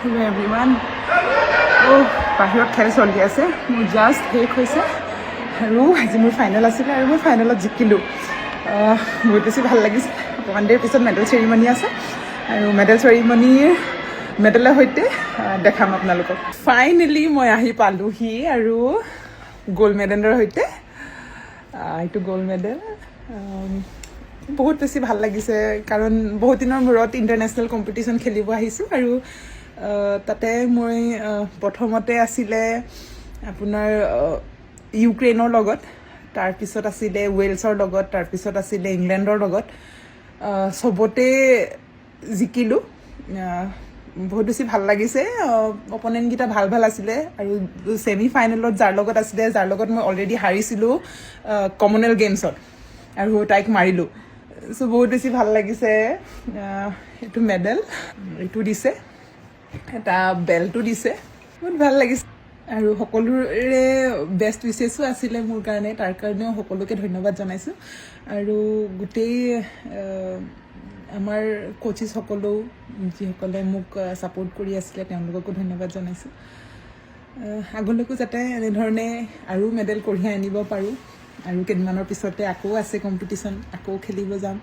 Hello everyone. বাহিৰত খেল চলি আছে মোৰ জাষ্ট শেষ হৈছে আৰু আজি মোৰ ফাইনেল আছিলে আৰু মই ফাইনেলত জিকিলোঁ বহুত বেছি ভাল লাগিছে অকণমান দেৰি পিছত মেডেল চেৰিমনি আছে আৰু মেডেল চেৰিমনিৰ মেডেলৰ সৈতে দেখাম আপোনালোকক ফাইনেলি মই আহি পালোহি আৰু গ'ল্ড মেডেলৰ সৈতে এইটো গ'ল্ড মেডেল বহুত বেছি ভাল লাগিছে কাৰণ বহুত দিনৰ মূৰত ইণ্টাৰনেশ্যনেল কম্পিটিশ্যন খেলিব আহিছোঁ আৰু তাতে মই প্ৰথমতে আছিলে আপোনাৰ ইউক্ৰেইনৰ লগত তাৰপিছত আছিলে ৱেলছৰ লগত তাৰপিছত আছিলে ইংলেণ্ডৰ লগত সবতে জিকিলোঁ বহুত বেছি ভাল লাগিছে অপনেণ্টকেইটা ভাল ভাল আছিলে আৰু ছেমি ফাইনেলত যাৰ লগত আছিলে যাৰ লগত মই অলৰেডি হাৰিছিলোঁ কমনৱেলথ গেমছত আৰু তাইক মাৰিলোঁ চ' বহুত বেছি ভাল লাগিছে এইটো মেডেল এইটো দিছে এটা বেল্টো দিছে বহুত ভাল লাগিছে আৰু সকলোৰে বেষ্ট উইচেছো আছিলে মোৰ কাৰণে তাৰ কাৰণেও সকলোকে ধন্যবাদ জনাইছোঁ আৰু গোটেই আমাৰ কোচেছসকলেও যিসকলে মোক ছাপোৰ্ট কৰি আছিলে তেওঁলোককো ধন্যবাদ জনাইছোঁ আগলৈকো যাতে এনেধৰণে আৰু মেডেল কঢ়িয়াই আনিব পাৰোঁ আৰু কেইদিনমানৰ পিছতে আকৌ আছে কম্পিটিশ্যন আকৌ খেলিব যাম